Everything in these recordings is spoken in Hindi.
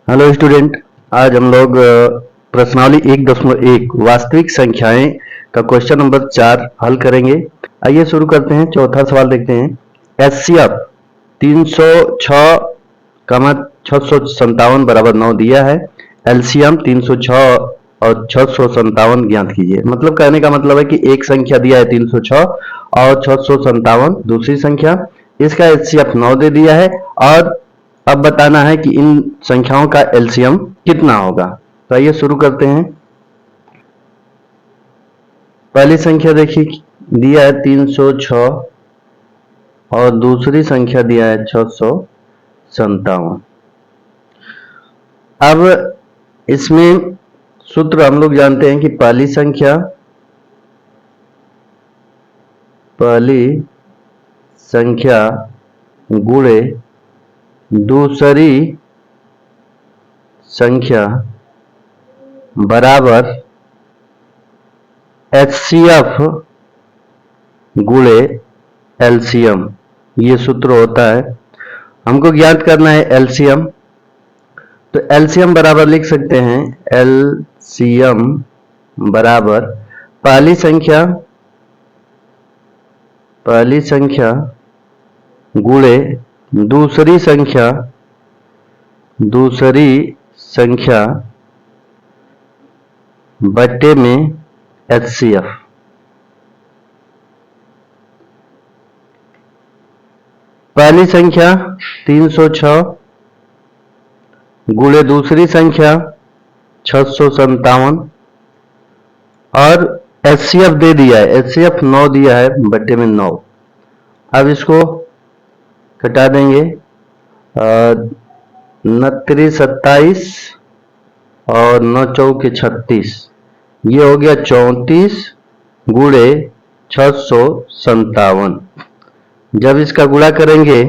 Hello student. आज हम लोग प्रश्नावली 1.1 वास्तविक संख्याएं का क्वेश्चन नंबर 4 हल करेंगे। आइए शुरू करते हैं। चौथा सवाल देखते हैं। एचसीएफ 306 कमा 657 बराबर 9 दिया है। एलसीएम 306 और 657 ज्ञात कीजिए। मतलब कहने का मतलब है कि एक संख्या दिया है 306 और 657 दूसरी संख्या, इसका एचसीएफ 9 दे दिया है और अब बताना है कि इन संख्याओं का एलसीएम कितना होगा। तो आइए शुरू करते हैं। पहली संख्या देखिए, दिया है 306 और दूसरी संख्या दिया है 657। अब इसमें सूत्र हम लोग जानते हैं कि पहली संख्या गुणे दूसरी संख्या बराबर एचसीएफ गुणे एलसीएम, ये सूत्र होता है। हमको ज्ञात करना है एलसीएम। तो एलसीएम बराबर लिख सकते हैं, एलसीएम बराबर पहली संख्या गुणे दूसरी संख्या बट्टे में एचसीएफ। पहली संख्या 306 गुणे दूसरी संख्या 657 और एचसीएफ दे दिया है, एचसीएफ 9 दिया है बट्टे में 9। अब इसको घटा देंगे, 29 27 और 9 चौके 36, ये हो गया 34 गुणे 657। जब इसका गुणा करेंगे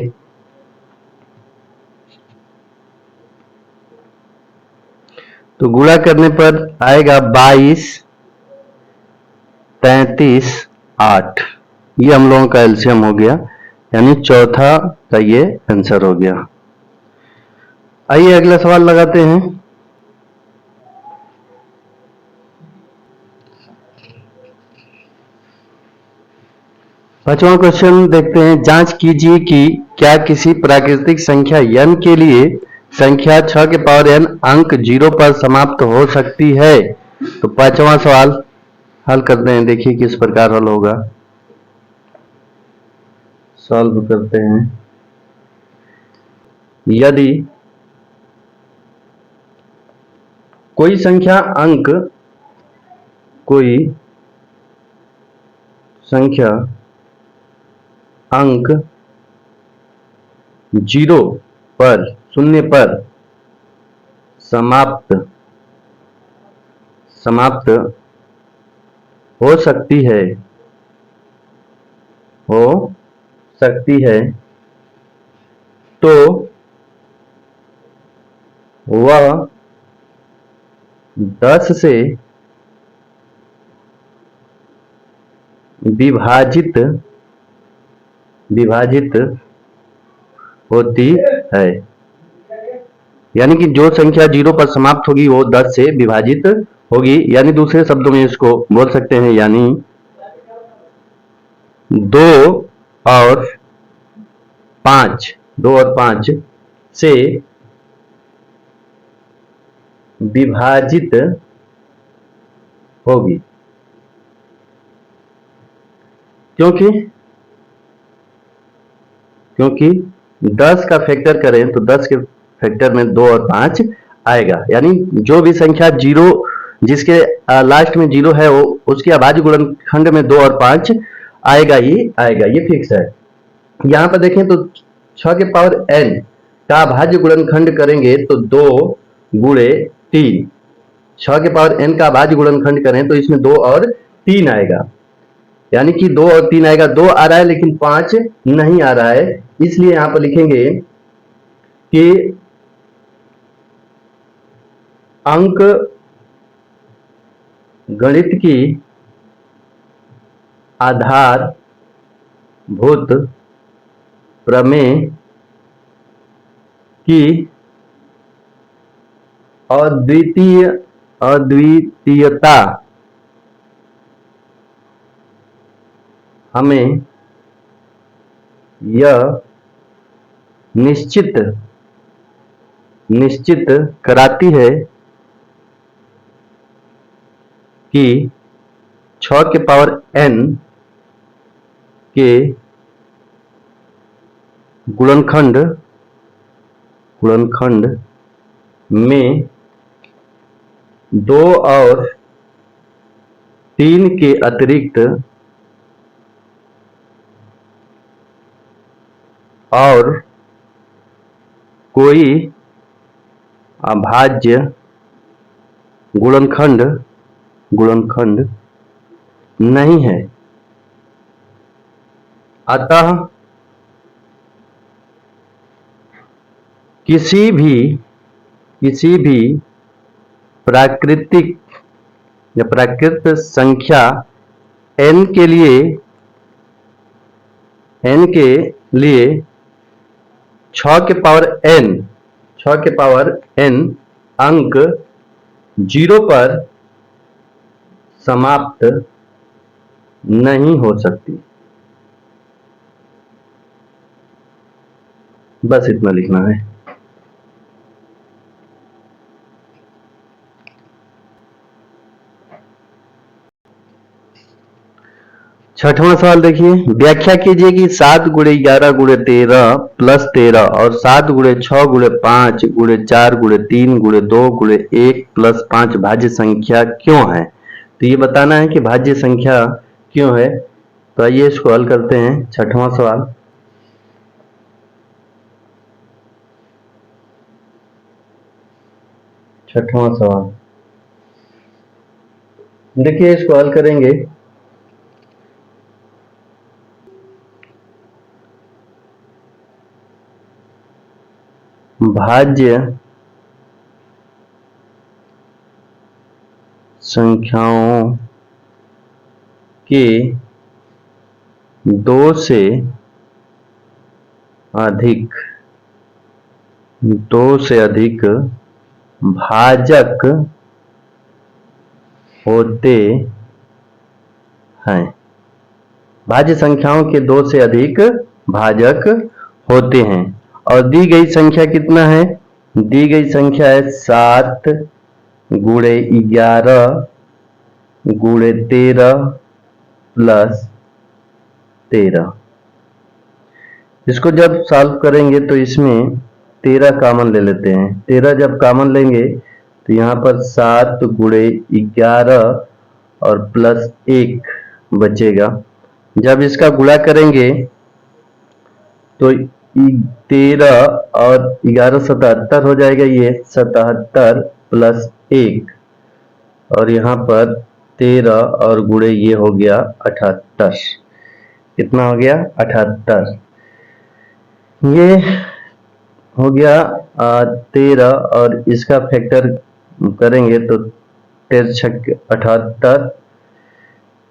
तो गुणा करने पर आएगा 22 33 8। ये हम लोगों का एलसीएम हो गया, यानी चौथा का ये आंसर हो गया। आइए अगला सवाल लगाते हैं। पांचवा क्वेश्चन देखते हैं। जांच कीजिए कि क्या किसी प्राकृतिक संख्या n के लिए संख्या 6 के पावर n अंक 0 पर समाप्त हो सकती है। तो पांचवा सवाल हल करते हैं। देखिए किस प्रकार हल होगा। सॉल्व करते हैं। यदि कोई संख्या अंक 0 पर, शून्य पर समाप्त हो सकती है तो वह 10 से विभाजित होती है। यानी कि जो संख्या 0 पर समाप्त होगी वो 10 से विभाजित होगी। यानी दूसरे शब्दों में इसको बोल सकते हैं, यानी 2 और 5 से विभाजित होगी। क्योंकि 10 का फैक्टर करें तो 10 के फैक्टर में 2 और 5 आएगा। यानी जो भी संख्या 0 जिसके लास्ट में 0 है वो उसके अभाज्य गुणनखंड में 2 और 5 आएगा ही आएगा, ये फिक्स है। यहां पर देखें तो 6 के पावर n का अभाज्य गुणनखंड करेंगे तो 2 गुणे 3। 6 के पावर n का अभाज्य गुणनखंड करें तो इसमें 2 और 3 आएगा। यानी कि 2 और 3 आएगा। 2 आ रहा है लेकिन 5 नहीं आ रहा है, इसलिए यहां पर लिखेंगे कि अंक गणित की आधारभूत प्रमेय की अद्वितीयता हमें यह निश्चित कराती है कि 6 के पावर n के गुणनखंड में 2 और 3 के अतिरिक्त और कोई अभाज्य गुणनखंड नहीं है। अतः किसी भी प्राकृतिक या प्राकृत संख्या n के लिए 6 के पावर n अंक 0 पर समाप्त नहीं हो सकती। बस इतना लिखना है। छठवां सवाल देखिए, व्याख्या कीजिए कि 7 गुणे 11 गुणे 13 प्लस 13 और 7 गुणे 6 गुणे 5 गुणे 4 गुणे 3 गुणे 2 गुणे 1 प्लस 5 भाज्य संख्या क्यों है। तो ये बताना है कि भाज्य संख्या क्यों है। तो आइए इसको हल करते हैं। छठवां सवाल, देखिए इसको हल करेंगे। भाज्य संख्याओं के 2 से अधिक भाजक होते हैं। भाज्य संख्याओं के 2 से अधिक भाजक होते हैं। और दी गई संख्या कितना है। दी गई संख्या है 7 गुणे 11 गुणे 13 प्लस 13। इसको जब सॉल्व करेंगे तो इसमें 13 कॉमन ले लेते हैं। 13 जब कॉमन लेंगे तो यहाँ पर 7 गुणे 11 और प्लस 1 बचेगा। जब इसका गुणा करेंगे तो 13 और 11 77 हो जाएगा। ये 77 प्लस 1 और यहाँ पर 13 और गुणे ये हो गया 78। कितना हो गया 78। ये हो गया 13 और इसका फैक्टर करेंगे तो 13 छक 78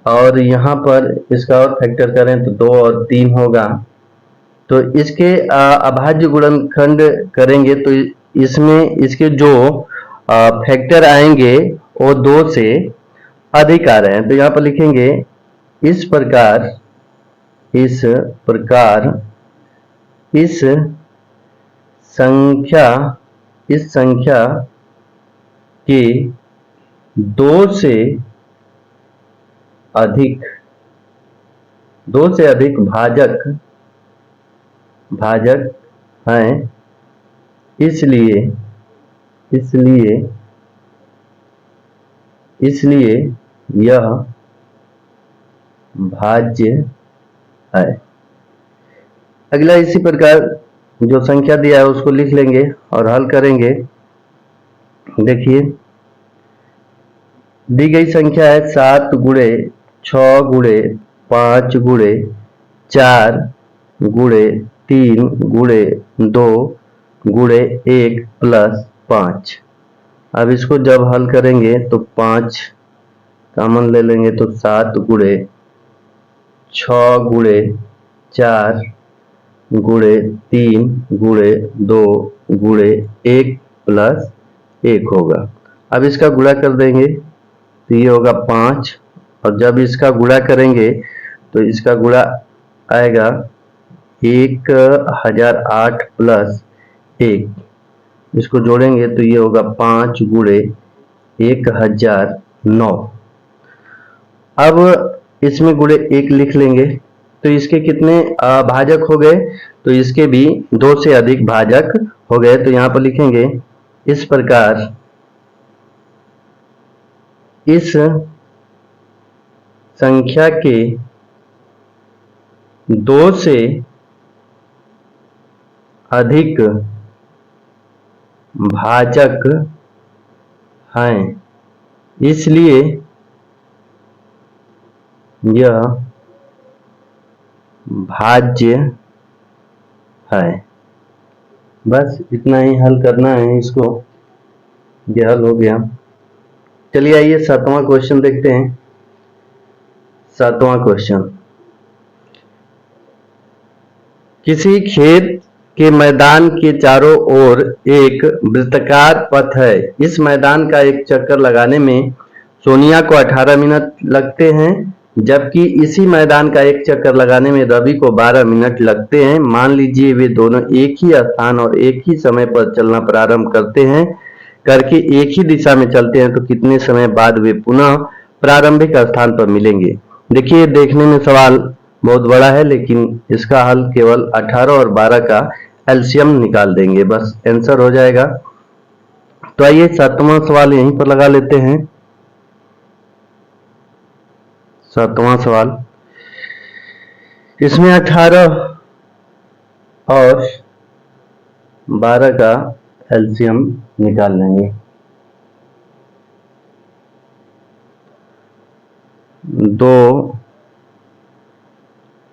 और यहाँ पर इसका और फैक्टर करें तो 2 और 3 होगा। तो इसके अभाज्य गुणनखंड करेंगे तो इसमें इसके जो फैक्टर आएंगे वो 2 से अधिक आ रहे हैं। तो यहाँ पर लिखेंगे इस प्रकार इस संख्या के 2 से अधिक भाजक हैं। इसलिए यह भाज्य है। अगला इसी प्रकार जो संख्या दिया है उसको लिख लेंगे और हल करेंगे। देखिए दी गई संख्या है 7 गुणे 6 गुणे 5 गुणे 4 गुणे 3 गुणे 2 गुणे 1 प्लस 5। अब इसको जब हल करेंगे तो 5 कॉमन ले लेंगे तो 7 गुणे 6 गुणे 4 गुणे 3 गुणे 2 गुणे 1 प्लस 1 होगा। अब इसका गुणा कर देंगे तो ये होगा 5, और जब इसका गुणा करेंगे तो इसका गुणा आएगा 1008 प्लस 1, इसको जोड़ेंगे तो ये होगा 5 गुणे 1009। अब इसमें गुणे 1 लिख लेंगे तो इसके कितने भाजक हो गए, तो इसके भी 2 से अधिक भाजक हो गए। तो यहां पर लिखेंगे इस प्रकार इस संख्या के 2 से अधिक भाजक हैं, इसलिए यह भाज्य है। बस इतना ही हल करना है इसको, ये हल हो गया। चलिए आइए 7वां क्वेश्चन देखते हैं। 7वां क्वेश्चन, किसी खेत के मैदान के चारों ओर एक वृत्ताकार पथ है। इस मैदान का एक चक्कर लगाने में सोनिया को 18 मिनट लगते हैं, जबकि इसी मैदान का एक चक्कर लगाने में रवि को 12 मिनट लगते हैं। मान लीजिए वे दोनों एक ही स्थान और एक ही समय पर चलना प्रारंभ करके एक ही दिशा में चलते हैं, तो कितने समय बाद वे पुनः प्रारंभिक स्थान पर मिलेंगे। देखिए, देखने में सवाल बहुत बड़ा है, लेकिन इसका हल केवल 18 और 12 का एलसीएम निकाल देंगे, बस आंसर हो जाएगा। तो आइए 7वां सवाल यहीं पर लगा लेते हैं। 7वां सवाल, इसमें 18 और 12 का एलसीएम निकाल लेंगे। 2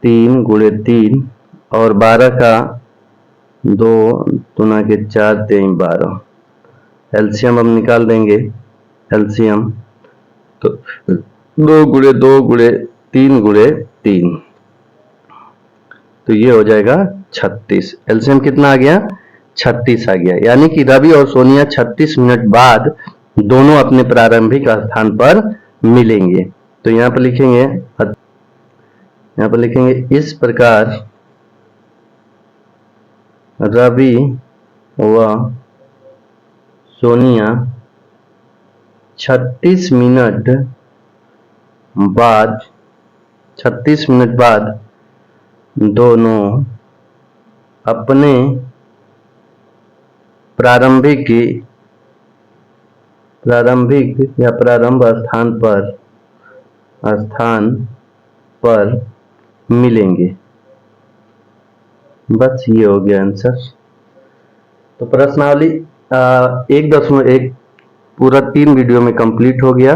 3 गुणे 3 और 12 का 2 गुना के 4 3 12, एलसीएम हम निकाल देंगे। एलसीएम तो 2 गुणे 2 गुणे 3 गुणे 3, तो ये हो जाएगा 36। एलसीएम कितना आ गया? 36 आ गया। यानी कि रवि और सोनिया 36 मिनट बाद दोनों अपने प्रारंभिक स्थान पर मिलेंगे। तो यहाँ पर लिखेंगे इस प्रकार रवि व सोनिया 36 मिनट बाद दोनों अपने प्रारंभिक या प्रारंभ स्थान पर मिलेंगे। बस ये हो गया आंसर। तो प्रश्नावली 1.1 पूरा 3 वीडियो में कंप्लीट हो गया।